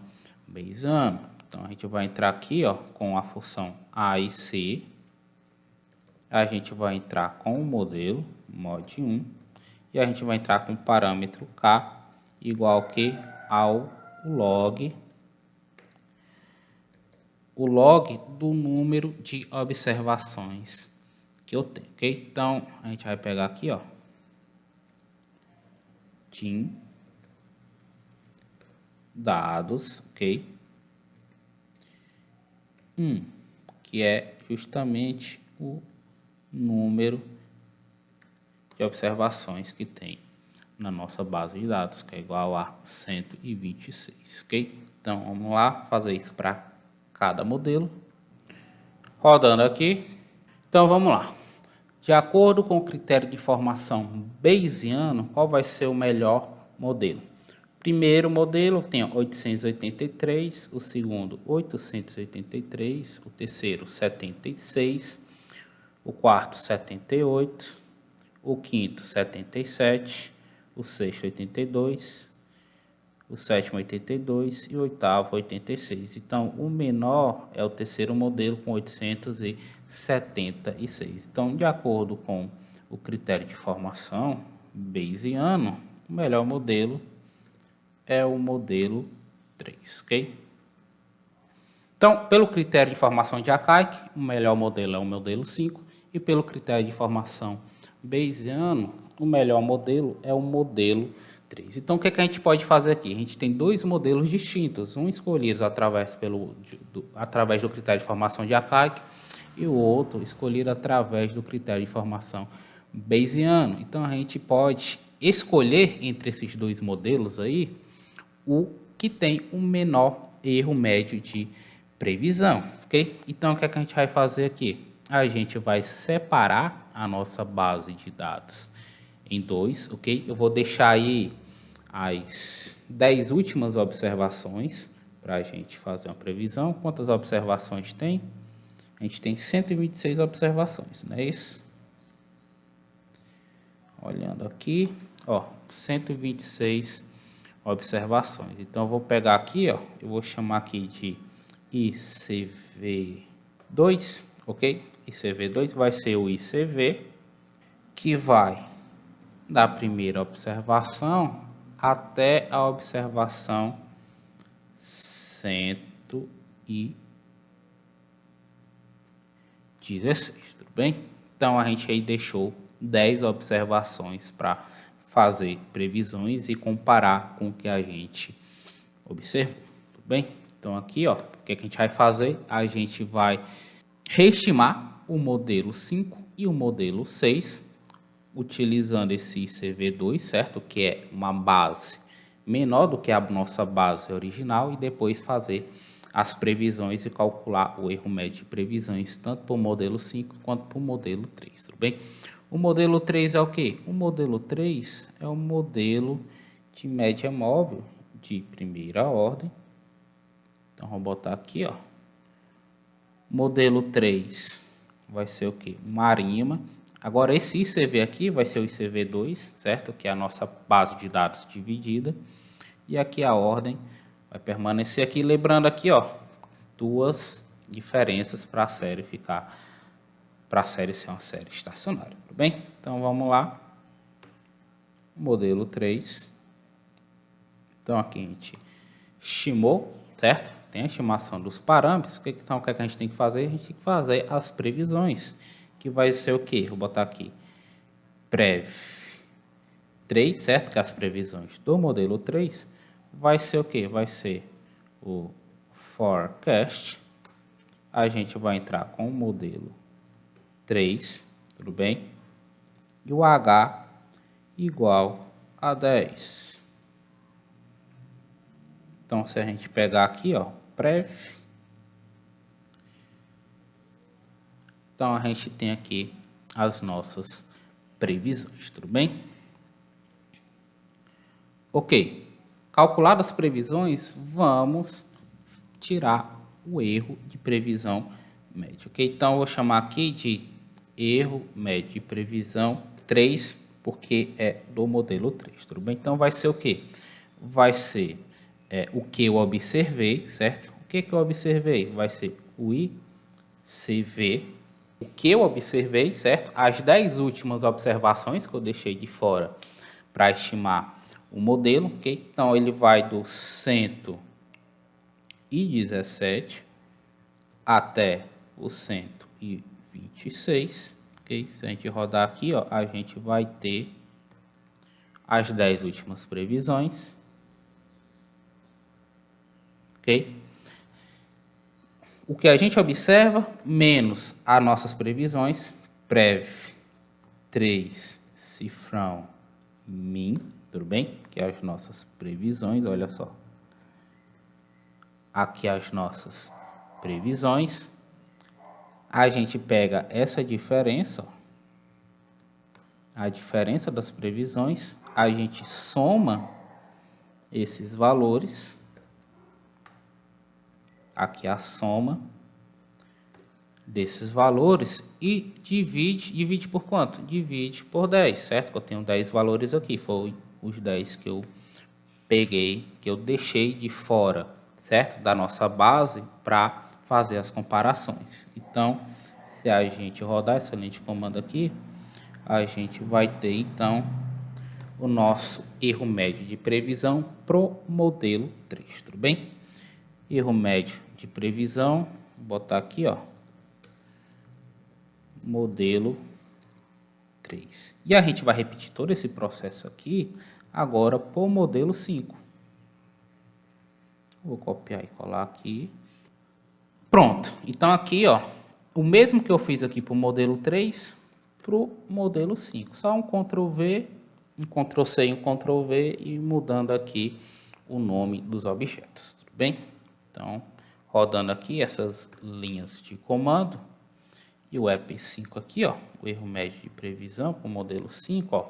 [SPEAKER 1] Bayesiano. Então, a gente vai entrar aqui ó, com a função AIC, a gente vai entrar com o modelo mod 1 e a gente vai entrar com o parâmetro K igual que ao log do número de observações que eu tenho, ok? Então, a gente vai pegar aqui, ó, de dados, ok? Que é justamente o número de observações que tem na nossa base de dados, que é igual a 126, ok? Então, vamos lá fazer isso para cada modelo. Rodando aqui. Então, vamos lá. De acordo com o critério de formação Bayesiano, qual vai ser o melhor modelo? Primeiro modelo tem 883, o segundo 883, o terceiro 76, o quarto 78, o quinto 77, o sexto 82, o sétimo 82 e o oitavo 86. Então, o menor é o terceiro modelo com 876. Então, de acordo com o critério de formação Bayesiano, o melhor modelo é o modelo 3, ok? Então, pelo critério de formação de Akaike, o melhor modelo é o modelo 5, e pelo critério de formação Bayesiano, o melhor modelo é o modelo 3. Então, o que a gente pode fazer aqui? A gente tem dois modelos distintos, um escolhido através do critério de formação de Akaike e o outro escolhido através do critério de formação Bayesiano. Então, a gente pode escolher entre esses dois modelos aí o que tem o menor erro médio de previsão, ok? Então, o que a gente vai fazer aqui? A gente vai separar a nossa base de dados em dois, ok? Eu vou deixar aí as 10 últimas observações para a gente fazer uma previsão. Quantas observações tem? A gente tem 126 observações, não é isso? Olhando aqui, ó, 126 observações. Então, eu vou pegar aqui, ó, eu vou chamar aqui de ICV2, ok? ICV2 vai ser o ICV, que vai da primeira observação até a observação 116, tudo bem? Então, a gente aí deixou 10 observações para fazer previsões e comparar com o que a gente observou, tudo bem? Então, aqui, ó, o que a gente vai fazer? A gente vai reestimar o modelo 5 e o modelo 6, utilizando esse ICV2, certo? Que é uma base menor do que a nossa base original, e depois fazer as previsões e calcular o erro médio de previsões, tanto para o modelo 5 quanto para o modelo 3, tudo bem? O modelo 3 é o quê? O modelo 3 é um modelo de média móvel de primeira ordem. Então, vou botar aqui, ó. Modelo 3 vai ser o quê? Uma ARIMA. Agora, esse ICV aqui vai ser o ICV2, certo? Que é a nossa base de dados dividida. E aqui a ordem vai permanecer aqui. Lembrando aqui, ó, duas diferenças para a série ficar, para a série ser uma série estacionária, tudo bem? Então, vamos lá. Modelo 3. Então, aqui a gente estimou, certo? Tem a estimação dos parâmetros. Então, o que a gente tem que fazer? A gente tem que fazer as previsões, que vai ser o quê? Vou botar aqui, Prev 3, certo? Que as previsões do modelo 3 vai ser o quê? Vai ser o forecast. A gente vai entrar com o modelo 3, tudo bem? E o H igual a 10. Então, se a gente pegar aqui, ó, Prev, então a gente tem aqui as nossas previsões, tudo bem? Ok, calculadas as previsões, vamos tirar o erro de previsão média, ok? Então, eu vou chamar aqui de erro médio de previsão 3, porque é do modelo 3, tudo bem? Então, vai ser o quê? Vai ser o que eu observei, certo? O que eu observei? Vai ser o ICV, o que eu observei, certo? As 10 últimas observações que eu deixei de fora para estimar o modelo, ok? Então, ele vai do 117 até o 126, ok? Se a gente rodar aqui, ó, a gente vai ter as 10 últimas previsões, ok? O que a gente observa, menos as nossas previsões, prev 3, cifrão, min, tudo bem? Que é as nossas previsões, olha só. Aqui as nossas previsões. A gente pega essa diferença, ó, a diferença das previsões, a gente soma esses valores. Aqui a soma desses valores e divide por quanto? Divide por 10, certo? Eu tenho 10 valores aqui, foi os 10 que eu peguei, que eu deixei de fora, certo? Da nossa base para fazer as comparações. Então, se a gente rodar essa linha de comando aqui, a gente vai ter, então, o nosso erro médio de previsão pro modelo 3, tudo bem? Erro médio de previsão, vou botar aqui, ó, modelo 3. E a gente vai repetir todo esse processo aqui, agora para o modelo 5. Vou copiar e colar aqui. Pronto. Então aqui, ó, o mesmo que eu fiz aqui para o modelo 3, para o modelo 5. Só um Ctrl V, um Ctrl C e um Ctrl V e mudando aqui o nome dos objetos, tudo bem? Então, rodando aqui essas linhas de comando e o EP5 aqui, ó, o erro médio de previsão para o modelo 5, ó,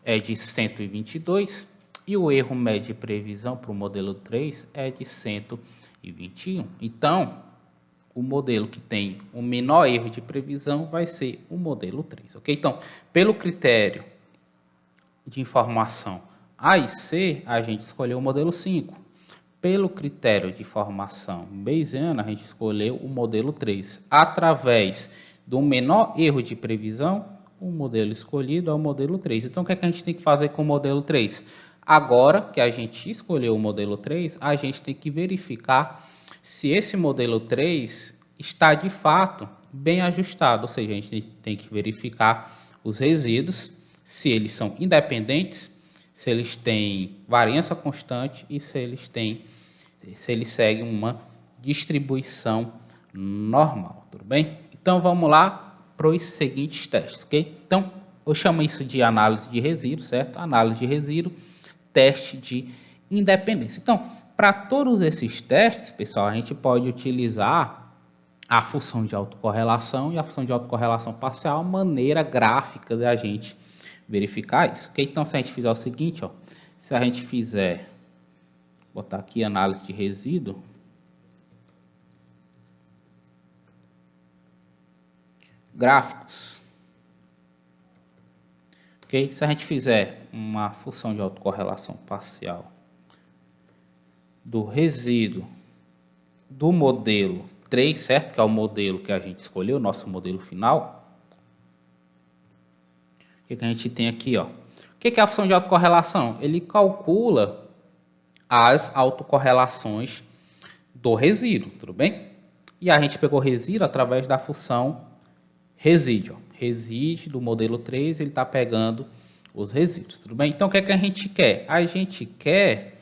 [SPEAKER 1] é de 122 e o erro médio de previsão para o modelo 3 é de 121. Então, o modelo que tem o menor erro de previsão vai ser o modelo 3, ok? Então, pelo critério de informação A e C, a gente escolheu o modelo 5. Pelo critério de formação Bayesiana, a gente escolheu o modelo 3. Através do menor erro de previsão, o modelo escolhido é o modelo 3. Então, o que é que a gente tem que fazer com o modelo 3? Agora que a gente escolheu o modelo 3, a gente tem que verificar se esse modelo 3 está de fato bem ajustado. Ou seja, a gente tem que verificar os resíduos, se eles são independentes, se eles têm variância constante e se eles seguem uma distribuição normal, tudo bem? Então, vamos lá para os seguintes testes, ok? Então, eu chamo isso de análise de resíduo, certo? Análise de resíduo, teste de independência. Então, para todos esses testes, pessoal, a gente pode utilizar a função de autocorrelação e a função de autocorrelação parcial, maneira gráfica de a gente verificar isso, ok? Então, se a gente fizer o seguinte, ó, se a gente fizer, botar aqui análise de resíduo, gráficos, ok? Se a gente fizer uma função de autocorrelação parcial do resíduo do modelo 3, certo? Que é o modelo que a gente escolheu, o nosso modelo final. O que a gente tem aqui, ó? O que é a função de autocorrelação? Ele calcula as autocorrelações do resíduo, tudo bem? E a gente pegou resíduo através da função resíduo. Resíduo do modelo 3, ele está pegando os resíduos, tudo bem? Então, o que é que a gente quer? A gente quer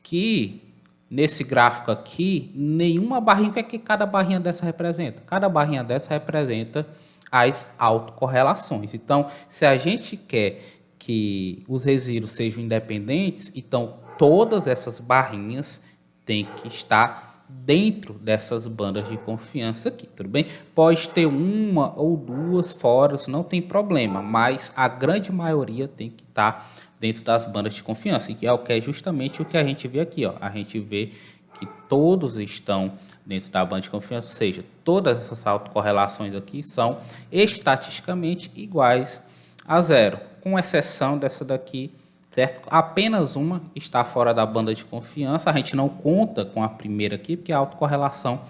[SPEAKER 1] que, nesse gráfico aqui, nenhuma barrinha, o que é que cada barrinha dessa representa? Cada barrinha dessa representa as autocorrelações. Então, se a gente quer que os resíduos sejam independentes, então todas essas barrinhas têm que estar dentro dessas bandas de confiança aqui, tudo bem? Pode ter uma ou duas fora, não tem problema, mas a grande maioria tem que estar dentro das bandas de confiança, que é justamente o que a gente vê aqui, ó. A gente vê que todos estão dentro da banda de confiança, ou seja, todas essas autocorrelações aqui são estatisticamente iguais a zero, com exceção dessa daqui, certo? Apenas uma está fora da banda de confiança, a gente não conta com a primeira aqui, porque é a autocorrelação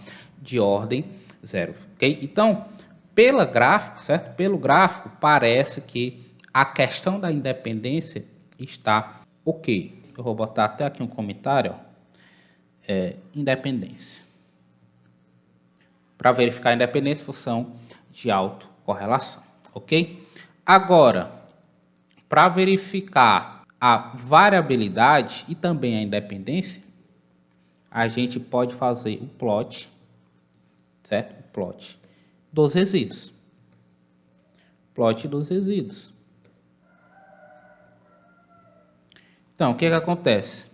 [SPEAKER 1] de ordem zero, ok? Então, pelo gráfico, certo? Pelo gráfico, parece que a questão da independência está ok. Eu vou botar até aqui um comentário, ó. Independência. Para verificar a independência, função de autocorrelação, ok? Agora, para verificar a variabilidade e também a independência, a gente pode fazer o plot, certo? O plot dos resíduos. Plot dos resíduos. Então, o que acontece?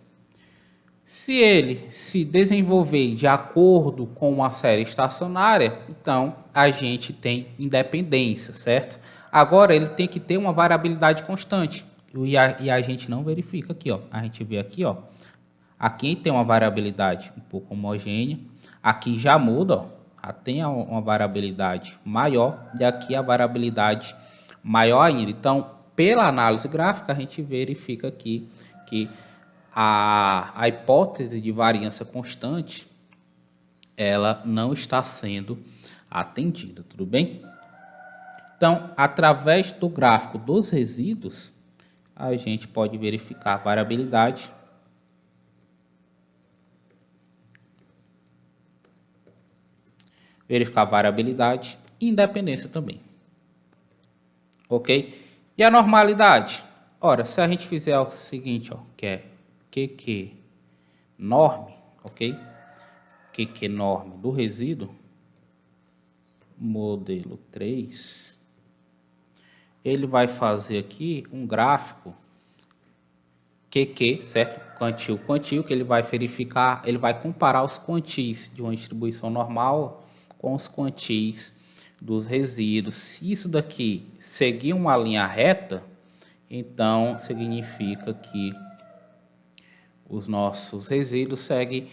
[SPEAKER 1] Se ele se desenvolver de acordo com uma série estacionária, então a gente tem independência, certo? Agora ele tem que ter uma variabilidade constante e a gente não verifica aqui, ó. A gente vê aqui, ó. Aqui tem uma variabilidade um pouco homogênea, aqui já muda, ó. Tem uma variabilidade maior e aqui a variabilidade maior ainda. Então, pela análise gráfica, a gente verifica aqui que a hipótese de variância constante, ela não está sendo atendida, tudo bem? Então, através do gráfico dos resíduos, a gente pode verificar a variabilidade, e independência também. Ok? E a normalidade? Ora, se a gente fizer o seguinte, ó, que é QQ norme, ok? QQ norme do resíduo, modelo 3, ele vai fazer aqui um gráfico QQ, certo? Quantil, quantil, que ele vai verificar, ele vai comparar os quantis de uma distribuição normal com os quantis dos resíduos. Se isso daqui seguir uma linha reta, então significa que os nossos resíduos seguem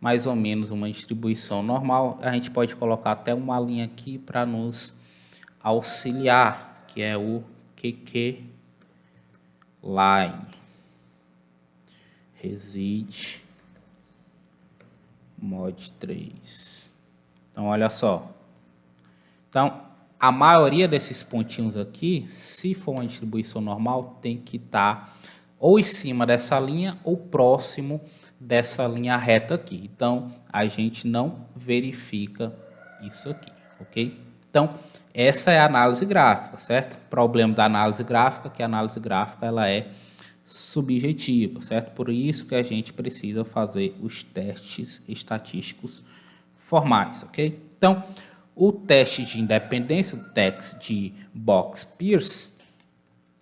[SPEAKER 1] mais ou menos uma distribuição normal. A gente pode colocar até uma linha aqui para nos auxiliar, que é o QQ line. Reside mod 3. Então, olha só. Então, a maioria desses pontinhos aqui, se for uma distribuição normal, tem que estar ou em cima dessa linha ou próximo dessa linha reta aqui. Então, a gente não verifica isso aqui, ok? Então, essa é a análise gráfica, certo? O problema da análise gráfica é que a análise gráfica ela é subjetiva, certo? Por isso que a gente precisa fazer os testes estatísticos formais, ok? Então, o teste de independência, o teste de Box-Pierce,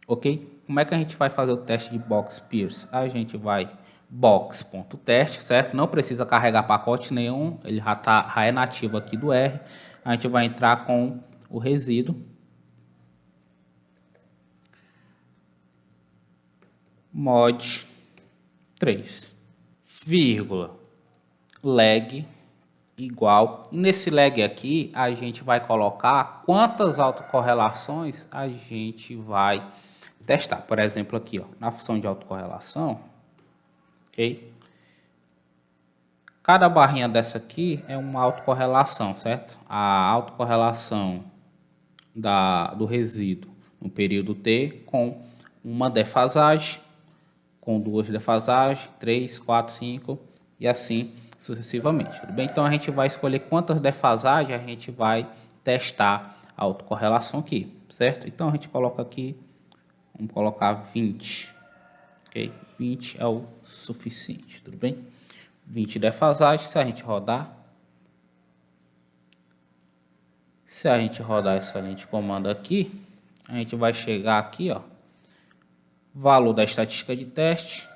[SPEAKER 1] ok? Como é que a gente vai fazer o teste de Box-Pierce? A gente vai box.teste, certo? Não precisa carregar pacote nenhum, ele já é nativo aqui do R. A gente vai entrar com o resíduo. Mod 3, vírgula, leg igual. E nesse leg aqui, a gente vai colocar quantas autocorrelações a gente vai testar. Por exemplo, aqui, ó, na função de autocorrelação, ok? Cada barrinha dessa aqui é uma autocorrelação, certo? A autocorrelação do resíduo no período T com uma defasagem, com duas defasagens, 3, 4, 5 e assim sucessivamente. Tudo bem? Então a gente vai escolher quantas defasagens a gente vai testar a autocorrelação aqui, certo? Então a gente coloca aqui, vamos colocar 20, ok? 20 é o suficiente, tudo bem? 20 defasagens, se a gente rodar essa linha de comando aqui, a gente vai chegar aqui, ó, valor da estatística de teste,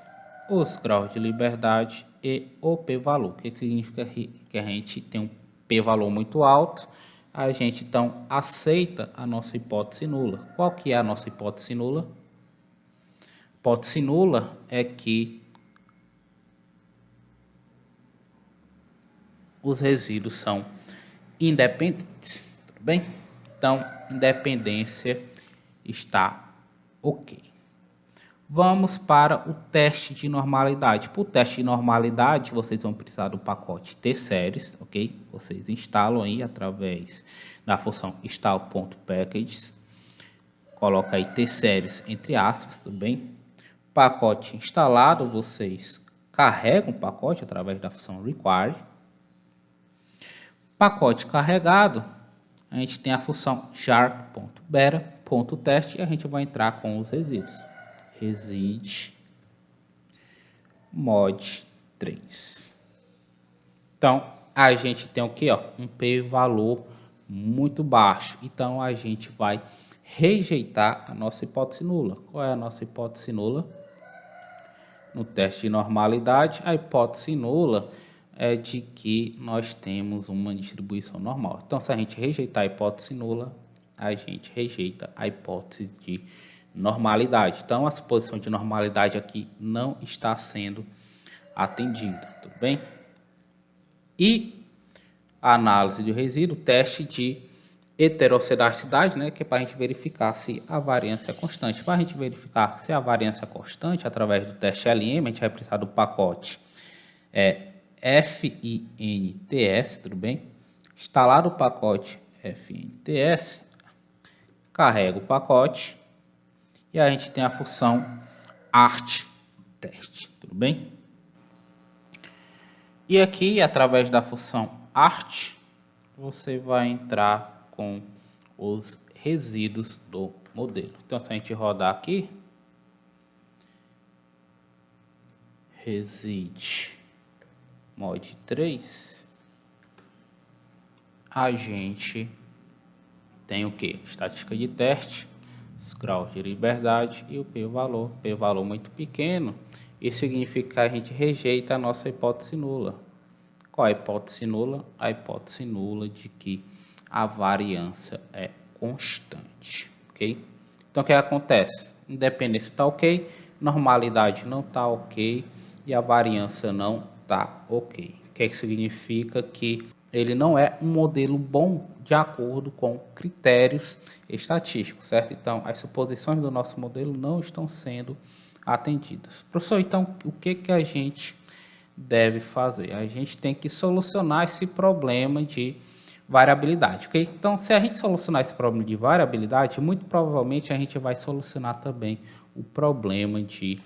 [SPEAKER 1] os graus de liberdade e o p-valor, que significa que a gente tem um p-valor muito alto, a gente então aceita a nossa hipótese nula. Qual que é a nossa hipótese nula? A hipótese nula é que os resíduos são independentes, tudo bem? Então, independência está ok. Vamos para o teste de normalidade. Para o teste de normalidade, vocês vão precisar do pacote tseries, ok? Vocês instalam aí através da função install.packages. Coloca aí tseries entre aspas, tudo bem? Pacote instalado, vocês carregam o pacote através da função require. Pacote carregado, a gente tem a função jar.beta.teste e a gente vai entrar com os resíduos. Reside mod 3. Então, a gente tem o que? Um p-valor muito baixo. Então, a gente vai rejeitar a nossa hipótese nula. Qual é a nossa hipótese nula? No teste de normalidade, a hipótese nula é de que nós temos uma distribuição normal. Então, se a gente rejeitar a hipótese nula, a gente rejeita a hipótese de normalidade. Então, a suposição de normalidade aqui não está sendo atendida, tudo bem? E a análise do resíduo, teste de heterossedasticidade, né, que é para a gente verificar se a variância é constante. Para a gente verificar se a variância é constante, através do teste LM, a gente vai precisar do pacote FINTS, tudo bem? Instalado o pacote FINTS, carrega o pacote e a gente tem a função ART-teste, tudo bem? E aqui, através da função ART, você vai entrar com os resíduos do modelo. Então, se a gente rodar aqui, reside mod 3, a gente tem o que? Estatística de teste, os graus de liberdade e o p-valor. P-valor muito pequeno, isso significa que a gente rejeita a nossa hipótese nula. Qual é a hipótese nula? A hipótese nula de que a variância é constante, ok? Então, o que acontece? Independência está ok, normalidade não está ok e a variância não está ok. O que significa? Que ele não é um modelo bom de acordo com critérios estatísticos, certo? Então, as suposições do nosso modelo não estão sendo atendidas. Professor, então, o que a gente deve fazer? A gente tem que solucionar esse problema de variabilidade, ok? Então, se a gente solucionar esse problema de variabilidade, muito provavelmente a gente vai solucionar também o problema de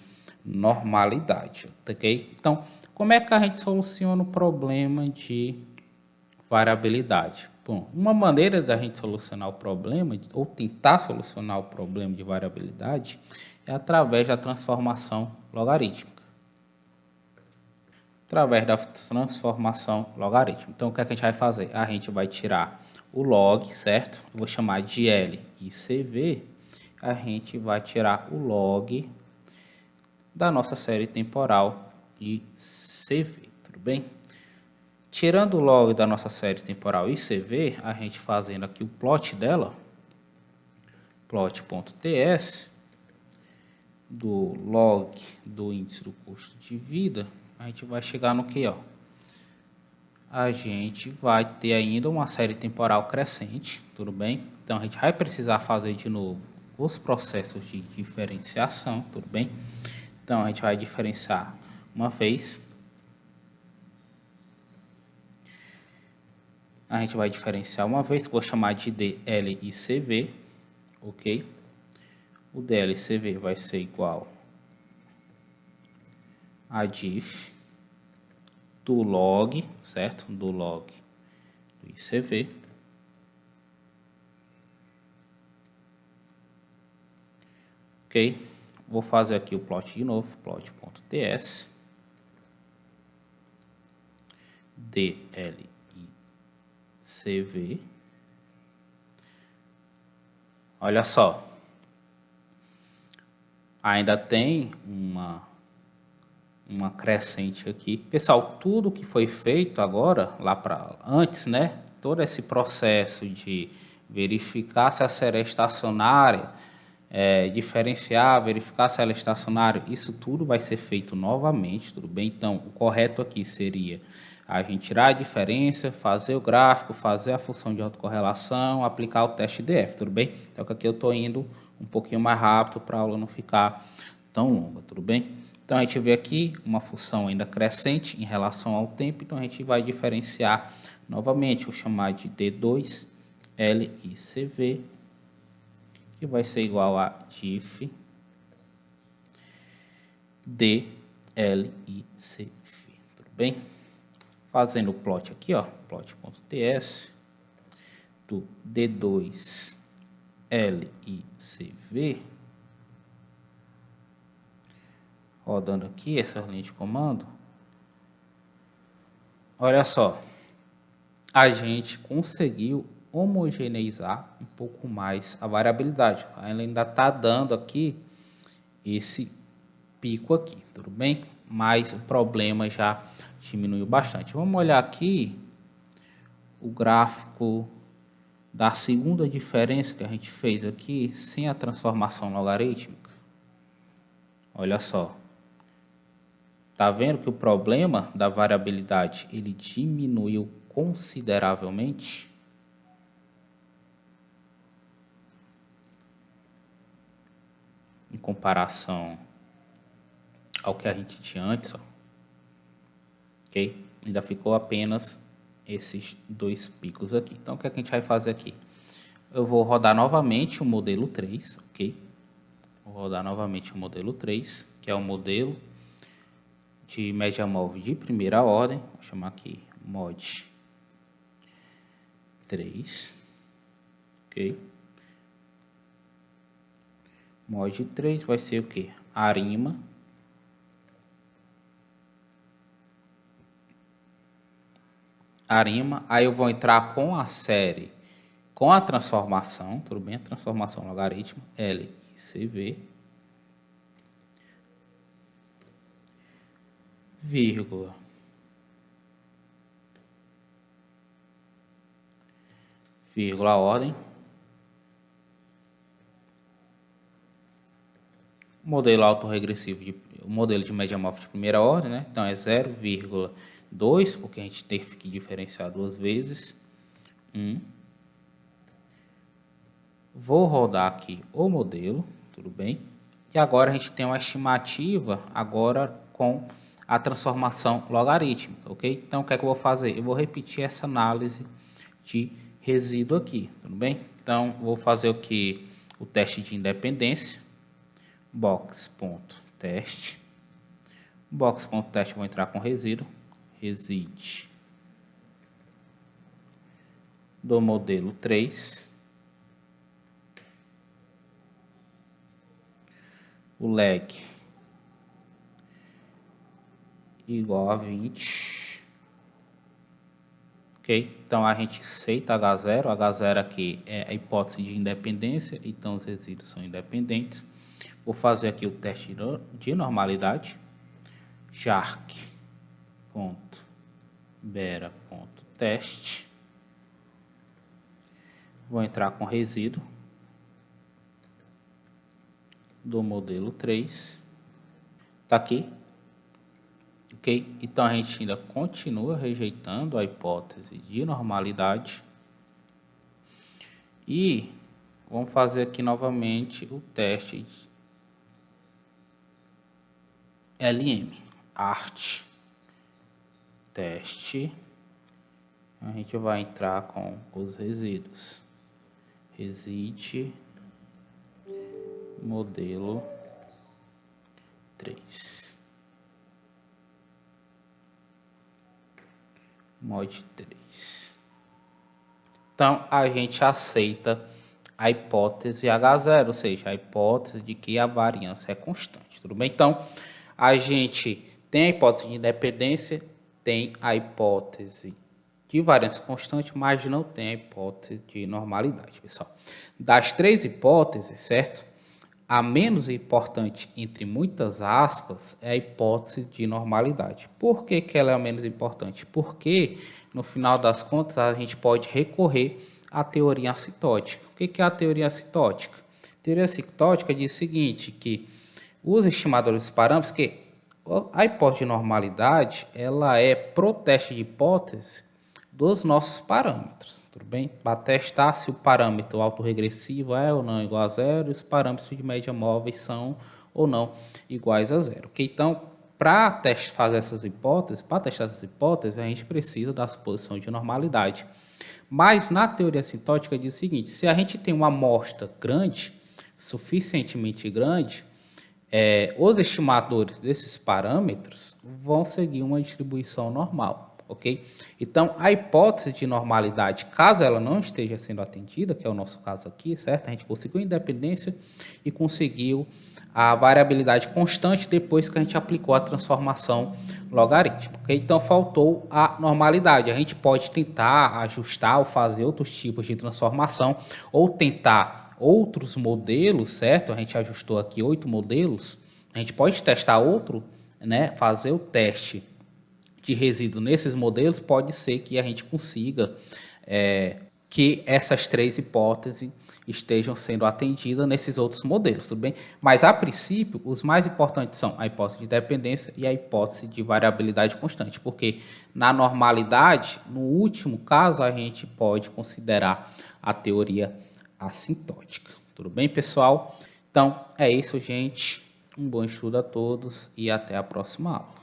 [SPEAKER 1] normalidade, ok? Então, como é que a gente soluciona o problema de variabilidade? Bom, uma maneira da gente solucionar o problema, ou tentar solucionar o problema de variabilidade, é através da transformação logarítmica. Através da transformação logarítmica. Então, o que a gente vai fazer? A gente vai tirar o log, certo? Eu vou chamar de L e CV. A gente vai tirar o log da nossa série temporal e CV, tudo bem? Tirando o log da nossa série temporal ICV, a gente fazendo aqui o plot dela, plot.ts, do log do índice do custo de vida, a gente vai chegar no que? A gente vai ter ainda uma série temporal crescente, tudo bem? Então, a gente vai precisar fazer de novo os processos de diferenciação, tudo bem? Então, a gente vai diferenciar uma vez. A gente vai diferenciar uma vez, vou chamar de DLICV, ok? O DLICV vai ser igual a diff do log, certo? Do log do ICV. Ok? Vou fazer aqui o plot de novo, plot.ts, DLICV. Olha só, ainda tem uma crescente aqui. Pessoal, tudo que foi feito agora, lá para antes, né? Todo esse processo de verificar se a série é estacionária, diferenciar, verificar se ela é estacionária, isso tudo vai ser feito novamente, tudo bem? Então, o correto aqui seria a gente tirar a diferença, fazer o gráfico, fazer a função de autocorrelação, aplicar o teste DF, tudo bem? Então, aqui eu estou indo um pouquinho mais rápido para a aula não ficar tão longa, tudo bem? Então, a gente vê aqui uma função ainda crescente em relação ao tempo, então a gente vai diferenciar novamente, vou chamar de D2LICV, que vai ser igual a diff DLICV, tudo bem? Fazendo o plot aqui, plot.ts do D2LICV, Rodando aqui essa linha de comando. Olha só, a gente conseguiu homogeneizar um pouco mais a variabilidade. Ela ainda está dando aqui esse pico aqui, tudo bem? Mas o problema já diminuiu bastante. Vamos olhar aqui o gráfico da segunda diferença que a gente fez aqui sem a transformação logarítmica. Olha só. Tá vendo que o problema da variabilidade ele diminuiu consideravelmente? Em comparação ao que a gente tinha antes, ó. Ok? Ainda ficou apenas esses dois picos aqui. Então, o que a gente vai fazer aqui? Eu vou rodar novamente o modelo 3, ok? Vou rodar novamente o modelo 3, que é o modelo de média móvel de primeira ordem. Vou chamar aqui mod 3, ok? Mod 3 vai ser o que? Arima. Aí eu vou entrar com a série, com a transformação, tudo bem? A transformação logaritmo, L e CV, vírgula, ordem, modelo autorregressivo, o modelo de média móvel de primeira ordem, né? Então é 0,2, porque a gente teve que diferenciar duas vezes, 1. Vou rodar aqui o modelo, tudo bem? E agora a gente tem uma estimativa agora com a transformação logarítmica, ok? Então o que é que eu vou fazer? Eu vou repetir essa análise de resíduo aqui, tudo bem? Então vou fazer o que? O teste de independência, box.teste. Box.teste vou entrar com resíduo, reside do modelo 3. O lag igual a 20. Ok? Então a gente aceita H0. H0 aqui é a hipótese de independência, então os resíduos são independentes. Vou fazer aqui o teste de normalidade. Jark.bera.teste. Vou entrar com resíduo do modelo 3. Tá aqui. Ok? Então a gente ainda continua rejeitando a hipótese de normalidade. E vamos fazer aqui novamente o teste de LM. Art teste. A gente vai entrar com os resíduos. Reside modelo 3. Mod 3. Então, a gente aceita a hipótese H0, ou seja, a hipótese de que a variância é constante, tudo bem? Então, a gente tem a hipótese de independência, tem a hipótese de variância constante, mas não tem a hipótese de normalidade, pessoal. Das três hipóteses, certo? A menos importante, entre muitas aspas, é a hipótese de normalidade. Por que que ela é a menos importante? Porque, no final das contas, a gente pode recorrer à teoria assintótica. O que que é a teoria assintótica? A teoria assintótica diz o seguinte, que os estimadores dos parâmetros, que a hipótese de normalidade, ela é pro teste de hipótese dos nossos parâmetros, tudo bem? Para testar se o parâmetro autorregressivo é ou não igual a zero e os parâmetros de média móveis são ou não iguais a zero. Okay? Então, para fazer essas hipóteses, para testar essas hipóteses, a gente precisa da suposição de normalidade. Mas na teoria assintótica diz o seguinte, se a gente tem uma amostra grande, suficientemente grande, os estimadores desses parâmetros vão seguir uma distribuição normal. ok? Então, a hipótese de normalidade, caso ela não esteja sendo atendida, que é o nosso caso aqui, certo? A gente conseguiu independência e conseguiu a variabilidade constante depois que a gente aplicou a transformação logarítmica, ok? Então, faltou a normalidade. A gente pode tentar ajustar ou fazer outros tipos de transformação ou tentar outros modelos, certo? A gente ajustou aqui 8 modelos. A gente pode testar outro, né? Fazer o teste de resíduos nesses modelos, pode ser que a gente consiga que essas 3 hipóteses estejam sendo atendidas nesses outros modelos, tudo bem? Mas, a princípio, os mais importantes são a hipótese de dependência e a hipótese de variabilidade constante, porque na normalidade, no último caso, a gente pode considerar a teoria assintótica. Tudo bem, pessoal? Então, é isso, gente. Um bom estudo a todos e até a próxima aula.